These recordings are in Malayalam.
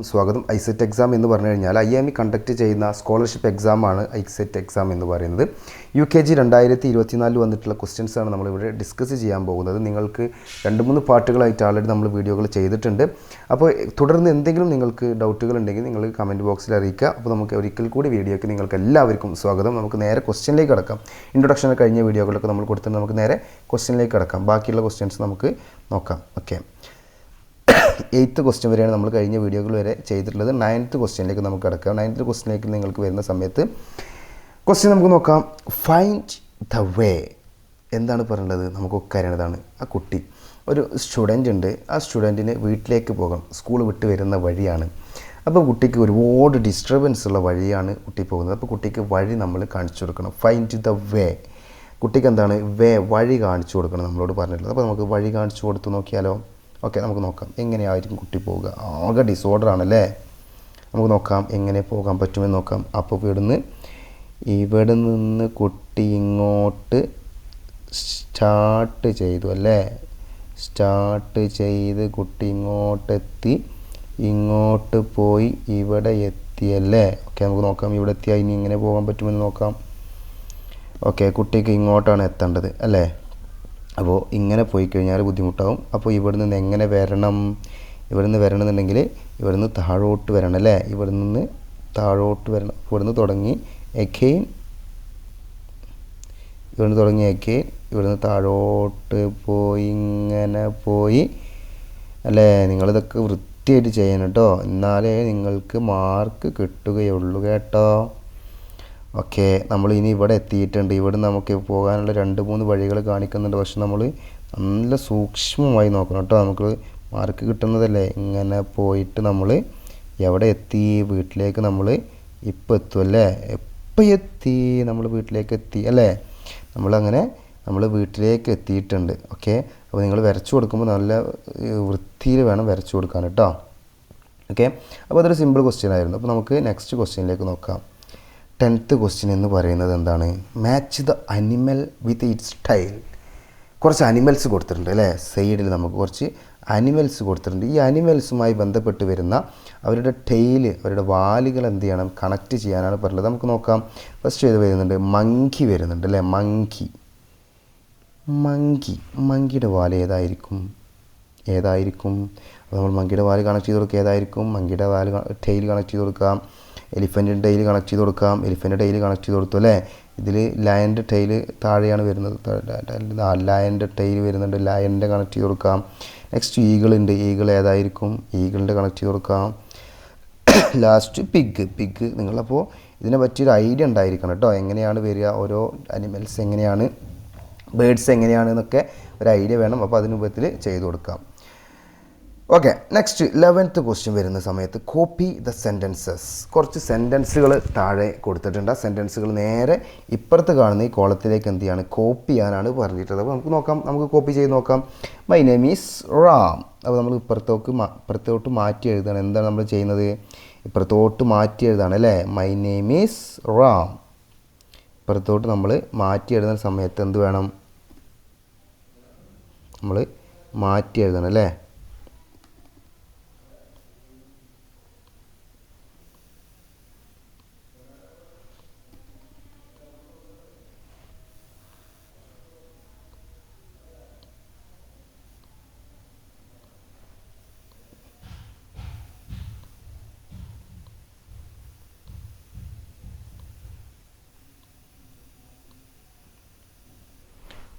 സ്വാഗതം. ഐസെറ്റ് എക്സാം എന്ന് പറഞ്ഞു കഴിഞ്ഞാൽ IIME കണ്ടക്ട് ചെയ്യുന്ന സ്കോളർഷിപ്പ് എക്സാമാണ് ഐസെറ്റ് എക്സാം എന്ന് പറയുന്നത്. UKG 2024 വന്നിട്ടുള്ള ക്വസ്റ്റ്യൻസാണ് നമ്മളിവിടെ ഡിസ്കസ് ചെയ്യാൻ പോകുന്നത്. നിങ്ങൾക്ക് 2-3 പാർട്ടുകളായിട്ട് ആൾറെഡി നമ്മൾ വീഡിയോകൾ ചെയ്തിട്ടുണ്ട്. അപ്പോൾ തുടർന്ന് എന്തെങ്കിലും നിങ്ങൾക്ക് ഡൗട്ടുകൾ ഉണ്ടെങ്കിൽ നിങ്ങൾ കമൻറ്റ് ബോക്സിൽ അറിയിക്കുക. അപ്പോൾ നമുക്ക് ഒരിക്കൽ കൂടി വീഡിയോയ്ക്ക് നിങ്ങൾക്ക് എല്ലാവർക്കും സ്വാഗതം. നമുക്ക് നേരെ ക്വസ്റ്റ്യനിലേക്ക് കിടക്കാം. ഇൻട്രൊഡക്ഷൻ കഴിഞ്ഞ വീഡിയോകളൊക്കെ നമ്മൾ കൊടുത്തിട്ട് നമുക്ക് നേരെ ക്വസ്റ്റ്യനിലേക്ക് കിടക്കാം. ബാക്കിയുള്ള ക്വസ്റ്റ്യൻസ് നമുക്ക് നോക്കാം. ഓക്കെ, 8th ക്വസ്റ്റ്യൻ വരെയാണ് നമ്മൾ കഴിഞ്ഞ വീഡിയോകൾ വരെ ചെയ്തിട്ടുള്ളത്. 9th ക്വസ്റ്റ്യനിലേക്ക് നമുക്ക് കിടക്കാം. 9th ക്വസ്റ്റ്യനിലേക്ക് നിങ്ങൾക്ക് വരുന്ന സമയത്ത് ക്വസ്റ്റ്യൻ നമുക്ക് നോക്കാം. Find the way. എന്താണ് പറയുന്നത്? നമുക്കൊക്കെ അറിയേണ്ടതാണ്. ആ കുട്ടി ഒരു സ്റ്റുഡൻ്റ് ഉണ്ട്. ആ സ്റ്റുഡൻറ്റിന് വീട്ടിലേക്ക് പോകാം. സ്കൂൾ വിട്ട് വരുന്ന വഴിയാണ്. അപ്പോൾ കുട്ടിക്ക് ഒരുപാട് ഡിസ്റ്റർബൻസ് ഉള്ള വഴിയാണ് കുട്ടി പോകുന്നത്. അപ്പോൾ കുട്ടിക്ക് വഴി നമ്മൾ കാണിച്ചു കൊടുക്കണം. Find the way. കുട്ടിക്ക് എന്താണ് വഴി കാണിച്ചു കൊടുക്കണം നമ്മളോട് പറഞ്ഞിട്ടുള്ളത്. അപ്പോൾ നമുക്ക് വഴി കാണിച്ചു കൊടുത്ത് നോക്കിയാലോ? ഓക്കെ, നമുക്ക് നോക്കാം എങ്ങനെയായിരിക്കും കുട്ടി പോവുക. ആകെ ഡിസോർഡർ ആണല്ലേ. നമുക്ക് നോക്കാം എങ്ങനെ പോകാൻ പറ്റുമെന്ന് നോക്കാം. അപ്പോൾ ഇവിടെ നിന്ന് കുട്ടി ഇങ്ങോട്ട് സ്റ്റാർട്ട് ചെയ്തു അല്ലേ. സ്റ്റാർട്ട് ചെയ്ത് കുട്ടി ഇങ്ങോട്ടെത്തി, ഇങ്ങോട്ട് പോയി ഇവിടെ എത്തിയല്ലേ. ഓക്കെ, നമുക്ക് നോക്കാം ഇവിടെ എത്തിയാൽ ഇനി എങ്ങനെ പോകാൻ പറ്റുമെന്ന് നോക്കാം. ഓക്കെ, കുട്ടിക്ക് ഇങ്ങോട്ടാണ് എത്തേണ്ടത് അല്ലേ. അപ്പോൾ ഇങ്ങനെ പോയി കഴിഞ്ഞാൽ ബുദ്ധിമുട്ടാവും. അപ്പോൾ ഇവിടെ നിന്ന് എങ്ങനെ വരണം? ഇവിടെ നിന്ന് വരണമെന്നുണ്ടെങ്കിൽ ഇവിടെ നിന്ന് താഴോട്ട് വരണം അല്ലേ. ഇവിടെ നിന്ന് താഴോട്ട് വരണം. ഇവിടെ നിന്ന് തുടങ്ങി എഗെയിൻ, ഇവിടെ നിന്ന് തുടങ്ങി എഗെയിൻ, ഇവിടെ നിന്ന് താഴോട്ട് പോയി ഇങ്ങനെ പോയി അല്ലേ. നിങ്ങളിതൊക്കെ വൃത്തിയായിട്ട് ചെയ്യണം കേട്ടോ, എന്നാലേ നിങ്ങൾക്ക് മാർക്ക് കിട്ടുകയുള്ളൂ കേട്ടോ. ഓക്കെ, നമ്മൾ ഇനി ഇവിടെ എത്തിയിട്ടുണ്ട്. ഇവിടെ നമുക്ക് പോകാനുള്ള 2-3 വഴികൾ കാണിക്കുന്നുണ്ട്. പക്ഷെ നമ്മൾ നല്ല സൂക്ഷ്മമായി നോക്കണം കേട്ടോ. നമുക്ക് മാർക്ക് കിട്ടുന്നതല്ലേ. ഇങ്ങനെ പോയിട്ട് നമ്മൾ എവിടെ എത്തി? വീട്ടിലേക്ക് നമ്മൾ ഇപ്പോൾ എത്തുമല്ലേ. എപ്പോൾ എത്തി? നമ്മൾ വീട്ടിലേക്ക് എത്തി അല്ലേ. നമ്മൾ വീട്ടിലേക്ക് എത്തിയിട്ടുണ്ട്. ഓക്കെ, അപ്പോൾ നിങ്ങൾ വരച്ചു കൊടുക്കുമ്പോൾ നല്ല വൃത്തിയിൽ വേണം വരച്ചു കൊടുക്കാൻ കേട്ടോ. ഓക്കെ, അപ്പോൾ അതൊരു സിമ്പിൾ ക്വസ്റ്റ്യൻ ആയിരുന്നു. അപ്പോൾ നമുക്ക് നെക്സ്റ്റ് ക്വസ്റ്റ്യനിലേക്ക് നോക്കാം. 10th ക്വസ്റ്റ്യൻ എന്ന് പറയുന്നത് എന്താണ്? Match the animal with its tail. കുറച്ച് അനിമൽസ് കൊടുത്തിട്ടുണ്ട് അല്ലേ. സൈഡിൽ നമുക്ക് കുറച്ച് അനിമൽസ് കൊടുത്തിട്ടുണ്ട്. ഈ അനിമൽസുമായി ബന്ധപ്പെട്ട് വരുന്ന അവരുടെ ടെയിൽ, അവരുടെ വാലുകൾ എന്ത് ചെയ്യണം? കണക്ട് ചെയ്യാനാണ് പറഞ്ഞത്. നമുക്ക് നോക്കാം. ഫസ്റ്റ് ഏത് വരുന്നുണ്ട്? മങ്കി വരുന്നുണ്ട് അല്ലേ. മങ്കിയുടെ വാല് ഏതായിരിക്കും? അപ്പോൾ നമ്മൾ മങ്കിയുടെ വാല് കണക്ട് ചെയ്ത് കൊടുക്കുക. ഏതായിരിക്കും? മങ്കിയുടെ വാല് ടെയിൽ കണക്ട് ചെയ്ത് കൊടുക്കാം. എലിഫൻറ്റിൻ്റെ ടെയിൽ കണക്ട് ചെയ്ത് കൊടുക്കാം. എലിഫൻറ്റ് ടെയിൽ കണക്ട് ചെയ്ത് കൊടുത്തു അല്ലേ. ഇതിൽ ലയൻ്റെ ടെയിൽ താഴെയാണ് വരുന്നത്. ലയൻ്റെ ടെയിൽ വരുന്നുണ്ട്. ലയൻ്റെ കണക്ട് ചെയ്ത് കൊടുക്കാം. നെക്സ്റ്റ് ഈഗിളുണ്ട്. ഈഗിൾ ഏതായിരിക്കും? ഈഗിളിൻ്റെ കണക്ട് ചെയ്ത് കൊടുക്കാം. Last pig. നിങ്ങളപ്പോൾ ഇതിനെ പറ്റിയൊരു ഐഡിയ ഉണ്ടായിരിക്കണം കേട്ടോ. എങ്ങനെയാണ് വരിക, ഓരോ അനിമൽസ് എങ്ങനെയാണ്, ബേഡ്സ് എങ്ങനെയാണ് എന്നൊക്കെ ഒരു ഐഡിയ വേണം. അപ്പോൾ അതിന് രൂപത്തിൽ ചെയ്ത് കൊടുക്കാം. ഓക്കെ, നെക്സ്റ്റ് 11th ക്വസ്റ്റ്യൻ വരുന്ന സമയത്ത് കോപ്പി ദ സെൻറ്റൻസസ്. കുറച്ച് സെൻറ്റൻസുകൾ താഴെ കൊടുത്തിട്ടുണ്ട്. ആ സെൻറ്റൻസുകൾ നേരെ ഇപ്പുറത്ത് കാണുന്ന ഈ കോളത്തിലേക്ക് എന്ത് ചെയ്യാണ്? കോപ്പി ചെയ്യാനാണ് പറഞ്ഞിട്ടുള്ളത്. അപ്പോൾ നമുക്ക് നോക്കാം, നമുക്ക് കോപ്പി ചെയ്ത് നോക്കാം. My name is Ram. അപ്പോൾ നമ്മൾ ഇപ്പുറത്തോട്ട് മാറ്റി എഴുതാണ്. എന്താണ് നമ്മൾ ചെയ്യുന്നത്? ഇപ്പുറത്തോട്ട് മാറ്റി എഴുതാണ് അല്ലേ. My name is Ram. ഇപ്പുറത്തോട്ട് നമ്മൾ മാറ്റി എഴുതുന്ന സമയത്ത് എന്ത് വേണം? നമ്മൾ മാറ്റി എഴുതണം അല്ലേ.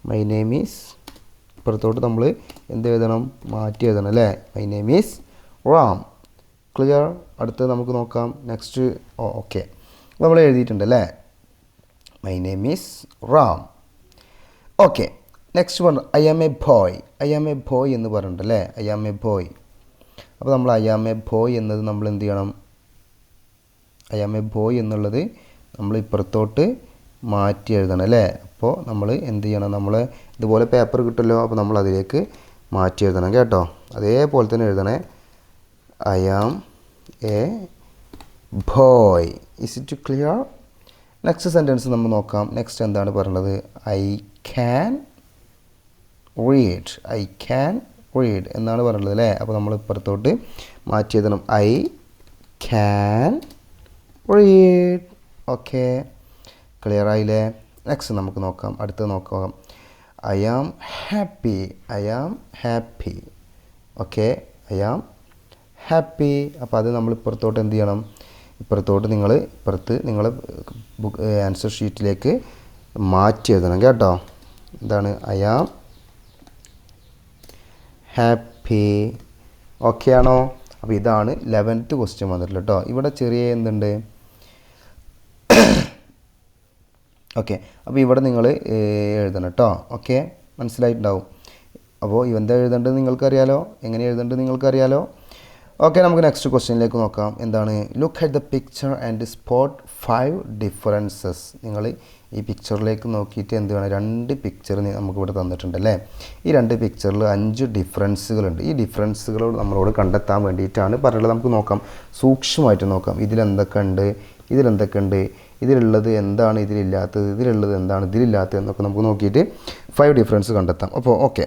മൈ നെയിം ഈസ്, ഇപ്പുറത്തോട്ട് നമ്മൾ എന്ത് എഴുതണം? മാറ്റി എഴുതണം അല്ലേ. My name is Ram. Clear? അടുത്തത് നമുക്ക് നോക്കാം. നെക്സ്റ്റ് ഓക്കെ, നമ്മൾ എഴുതിയിട്ടുണ്ട് അല്ലേ. My name is Ram. Okay, next one I am a boy എന്ന് പറഞ്ഞിട്ടുണ്ടല്ലേ. I am a boy. അപ്പോൾ നമ്മൾ ഐ ആം എ ബോയ് എന്നത് നമ്മൾ എന്ത് ചെയ്യണം? ഐ ആം എ ബോയ് എന്നുള്ളത് നമ്മൾ ഇപ്പുറത്തോട്ട് മാറ്റി എഴുതണം അല്ലേ. അപ്പോൾ നമ്മൾ എന്ത് ചെയ്യണം? നമ്മൾ ഇതുപോലെ പേപ്പർ കിട്ടുമല്ലോ. അപ്പോൾ നമ്മൾ അതിലേക്ക് മാറ്റി എഴുതണം കേട്ടോ. അതേപോലെ തന്നെ എഴുതണേ. I am a boy. Is it clear? Next sentence നമ്മൾ നോക്കാം. നെക്സ്റ്റ് എന്താണ് പറയുന്നത്? ഐ ക്യാൻ റീഡ് എന്നാണ് പറയുന്നത് അല്ലേ. അപ്പോൾ നമ്മൾ ഇപ്പുറത്തോട്ട് മാറ്റി എഴുതണം. I can read. Okay, clear ആയില്ലേ? നെക്സ്റ്റ് നമുക്ക് നോക്കാം, അടുത്തത് നോക്കാം. I am happy. I am happy. Okay, I am happy. അപ്പോൾ അത് നമ്മൾ ഇപ്പുറത്തോട്ട് എന്ത് ചെയ്യണം? ഇപ്പുറത്ത് നിങ്ങൾ ബുക്ക് ആൻസർ ഷീറ്റിലേക്ക് മാറ്റി എഴുതണം കേട്ടോ. എന്താണ്? I am happy. ഓക്കെ ആണോ? അപ്പോൾ ഇതാണ് 11th ക്വസ്റ്റ്യൻ വന്നിട്ടുള്ളത് കേട്ടോ. ഇവിടെ ചെറിയ എന്തുണ്ട്? ഓക്കെ, അപ്പോൾ ഇവിടെ നിങ്ങൾ എഴുതണം കേട്ടോ. ഓക്കെ, മനസ്സിലായിട്ടുണ്ടാവും. അപ്പോൾ എന്താ എഴുതേണ്ടത് നിങ്ങൾക്കറിയാലോ, എങ്ങനെ എഴുതേണ്ടത് നിങ്ങൾക്കറിയാലോ. ഓക്കെ, നമുക്ക് നെക്സ്റ്റ് ക്വസ്റ്റ്യനിലേക്ക് നോക്കാം. എന്താണ്? Look at the picture and spot 5 differences. നിങ്ങൾ ഈ പിക്ചറിലേക്ക് നോക്കിയിട്ട് എന്ത് വേണം? 2 പിക്ചർ നമുക്കിവിടെ തന്നിട്ടുണ്ട് അല്ലേ? ഈ 2 പിക്ചറിൽ 5 ഡിഫറൻസുകളുണ്ട്. ഈ ഡിഫറൻസുകൾ നമ്മളോട് കണ്ടെത്താൻ വേണ്ടിയിട്ടാണ് പറഞ്ഞത്. നമുക്ക് നോക്കാം, സൂക്ഷ്മമായിട്ട് നോക്കാം. ഇതിലെന്തൊക്കെ ഉണ്ട്, ഇതിലുള്ളത് എന്താണ്, ഇതിലുള്ളത് എന്താണ്, ഇതിലില്ലാത്തത് എന്നൊക്കെ നമുക്ക് നോക്കിയിട്ട് 5 ഡിഫറൻസ് കണ്ടെത്താം. അപ്പോൾ ഓക്കെ,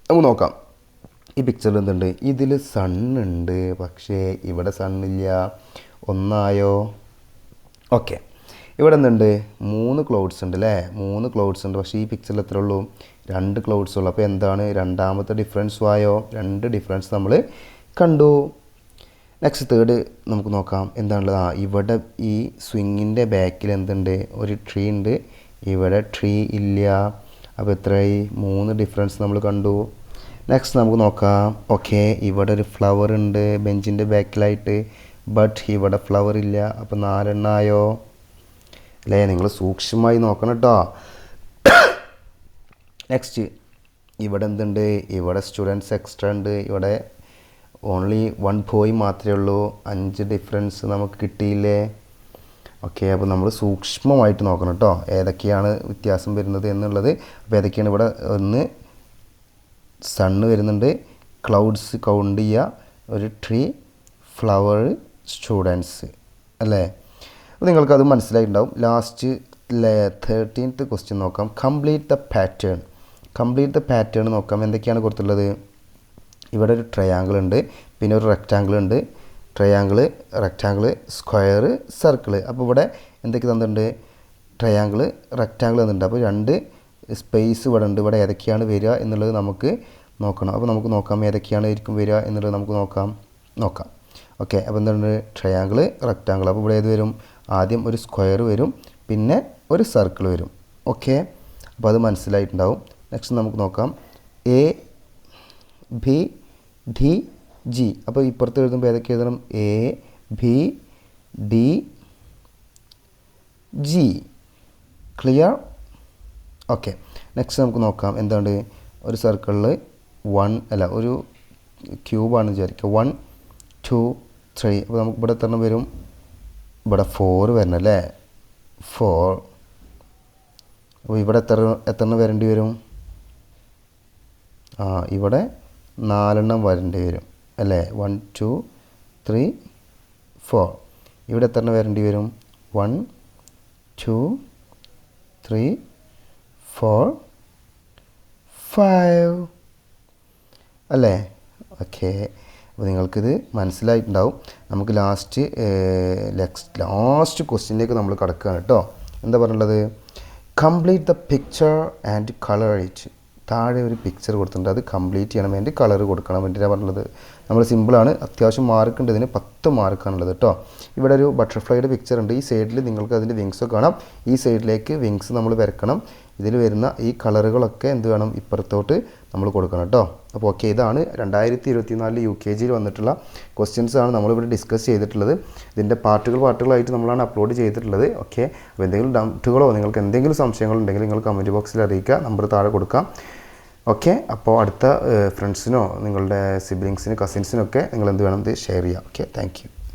നമുക്ക് നോക്കാം. ഈ പിക്ചറിൽ എന്തുണ്ട്? ഇതിൽ സണ്ണുണ്ട്, പക്ഷേ ഇവിടെ സണ്ണില്ല. ഒന്നായോ? ഓക്കെ, ഇവിടെ എന്തുണ്ട്? 3 ക്ലൗഡ്സ് ഉണ്ട് അല്ലേ? 3 ക്ലൗഡ്സ് ഉണ്ട്, പക്ഷേ ഈ പിക്ചറിൽ എത്ര ഉള്ളൂ? 2 ക്ലൗഡ്സ് ഉള്ളൂ. അപ്പോൾ എന്താണ് രണ്ടാമത്തെ ഡിഫറൻസും ആയോ? 2 ഡിഫറൻസ് നമ്മൾ കണ്ടു. നെക്സ്റ്റ് തേർഡ് നമുക്ക് നോക്കാം. എന്താണുള്ളത്? ഇവിടെ ഈ സ്വിങ്ങിൻ്റെ ബാക്കിൽ എന്തുണ്ട്? ഒരു ട്രീ ഉണ്ട്, ഇവിടെ ട്രീ ഇല്ല. അപ്പോൾ എത്രയായി? 3 ഡിഫറൻസ് നമ്മൾ കണ്ടു. നെക്സ്റ്റ് നമുക്ക് നോക്കാം. ഓക്കെ, ഇവിടെ ഒരു ഫ്ലവർ ഉണ്ട് ബെഞ്ചിൻ്റെ ബാക്കിലായിട്ട്, ബട്ട് ഇവിടെ ഫ്ലവർ ഇല്ല. അപ്പോൾ 4 എണ്ണമായോ അല്ലേ? നിങ്ങൾ സൂക്ഷ്മമായി നോക്കണം കേട്ടോ. നെക്സ്റ്റ് ഇവിടെ എന്തുണ്ട്? ഇവിടെ സ്റ്റുഡൻസ് എക്സ്ട്രാ ഉണ്ട്, ഇവിടെ ഓൺലി 1 ബോയ് മാത്രമേ ഉള്ളൂ. 5 ഡിഫറൻസ് നമുക്ക് കിട്ടിയില്ലേ? ഓക്കെ, അപ്പോൾ നമ്മൾ സൂക്ഷ്മമായിട്ട് നോക്കണം കേട്ടോ, ഏതൊക്കെയാണ് വ്യത്യാസം വരുന്നത് എന്നുള്ളത്. അപ്പോൾ ഏതൊക്കെയാണ്? ഇവിടെ ഒന്ന് സണ്ണ് വരുന്നുണ്ട്, ക്ലൗഡ്സ് കൗണ്ട് ചെയ്യുക, ഒരു ട്രീ, ഫ്ലവർ, സ്റ്റുഡൻസ് അല്ലേ? അപ്പോൾ നിങ്ങൾക്കത് മനസ്സിലായിട്ടുണ്ടാവും. ലാസ്റ്റ് 13th ക്വസ്റ്റ്യൻ നോക്കാം. Complete the pattern. Complete the pattern നോക്കാം. എന്തൊക്കെയാണ് കൊടുത്തുള്ളത്? ഇവിടെ ഒരു ട്രയാങ്കിൾ ഉണ്ട്, പിന്നെ ഒരു റെക്റ്റാങ്കിൾ ഉണ്ട്. Triangle, rectangle, square, circle. അപ്പോൾ ഇവിടെ എന്തൊക്കെ തന്നിട്ടുണ്ട്? ട്രയാങ്കിൾ, റെക്റ്റാങ്കിൾ തന്നിട്ടുണ്ട്. അപ്പോൾ 2 സ്പേസ് ഇവിടെ ഉണ്ട്. ഇവിടെ ഏതൊക്കെയാണ് വരിക എന്നുള്ളത് നമുക്ക് നോക്കണം. അപ്പോൾ നമുക്ക് നോക്കാം ഏതൊക്കെയാണ് വരിക എന്നുള്ളത് നമുക്ക് നോക്കാം. ഓക്കെ, അപ്പോൾ എന്താണ്? Triangle, rectangle. അപ്പോൾ ഇവിടെ ഏത് വരും? ആദ്യം ഒരു സ്ക്വയർ വരും, പിന്നെ ഒരു സർക്കിൾ വരും. ഓക്കെ, അപ്പോൾ അത് മനസ്സിലായിട്ടുണ്ടാവും. നെക്സ്റ്റ് നമുക്ക് നോക്കാം. A B D G. അപ്പോൾ ഇപ്പുറത്ത് എഴുതുമ്പോൾ ഏതൊക്കെ എഴുതണം? A B D G. Clear? Okay, next നമുക്ക് നോക്കാം. എന്താണ്? ഒരു സർക്കിളിൽ ഒരു ക്യൂബാണ് വിചാരിക്കുക. 1 2 3. അപ്പോൾ നമുക്ക് ഇവിടെ എത്ര വരും? ഇവിടെ 4 വരണം അല്ലേ? 4. അപ്പോൾ ഇവിടെ എത്ര വരേണ്ടി വരും? ഇവിടെ 4 വരേണ്ടി വരും അല്ലേ? 1 2 3 4. ഇവിടെ എത്ര വരേണ്ടി വരും? 1 2 3 4 5 അല്ലേ? ഓക്കെ, അപ്പോൾ നിങ്ങൾക്കിത് മനസ്സിലായിട്ടുണ്ടാവും. നമുക്ക് ലാസ്റ്റ് ക്വസ്റ്റ്യനിലേക്ക് നമ്മൾ കടക്കുകയാണ് കേട്ടോ. എന്താ പറയുള്ളത്? Complete the picture and colour it. താഴെ ഒരു പിക്ചർ കൊടുത്തിട്ടുണ്ട്, അത് കംപ്ലീറ്റ് ചെയ്യണം വേണ്ടി കളർ കൊടുക്കണം വേണ്ടിയിട്ടാണ് പറഞ്ഞത്. നമ്മൾ സിമ്പിളാണ്, അത്യാവശ്യം മാർക്ക് ഉണ്ട്, ഇതിന് 10 മാർക്കാണുള്ളത് കേട്ടോ. ഇവിടെ ഒരു ബട്ടർഫ്ലൈയുടെ പിക്ചർ ഉണ്ട്, ഈ സൈഡിൽ നിങ്ങൾക്ക് അതിൻ്റെ വിങ്സ് കാണാം, ഈ സൈഡിലേക്ക് വിങ്സ് നമ്മൾ വരക്കണം. ഇതിൽ വരുന്ന ഈ കളറുകളൊക്കെ എന്ത് വേണം? ഇപ്പുറത്തോട്ട് നമ്മൾ കൊടുക്കണം കേട്ടോ. അപ്പോൾ ഓക്കെ, ഇതാണ് 2024 UKG വന്നിട്ടുള്ള ക്വസ്റ്റ്യൻസ് ആണ് നമ്മളിവിടെ ഡിസ്കസ് ചെയ്തിട്ടുള്ളത്. ഇതിൻ്റെ പാർട്ടുകളായിട്ട് നമ്മളാണ് അപ്ലോഡ് ചെയ്തിട്ടുള്ളത്. ഓക്കെ, അപ്പോൾ എന്തെങ്കിലും ഡൗട്ടുകളോ നിങ്ങൾക്ക് എന്തെങ്കിലും സംശയങ്ങളുണ്ടെങ്കിൽ നിങ്ങൾ കമൻറ്റ് ബോക്സിൽ അറിയിക്കുക, നമ്പർ താഴെ കൊടുക്കാം. ഓക്കെ, അപ്പോൾ അടുത്ത ഫ്രണ്ട്സിനോ നിങ്ങളുടെ സിബ്ലിങ്സിനോ കസിൻസിനൊക്കെ നിങ്ങൾ എന്ത് വേണം? ഇത് ഷെയർ ചെയ്യുക. Okay, thank you.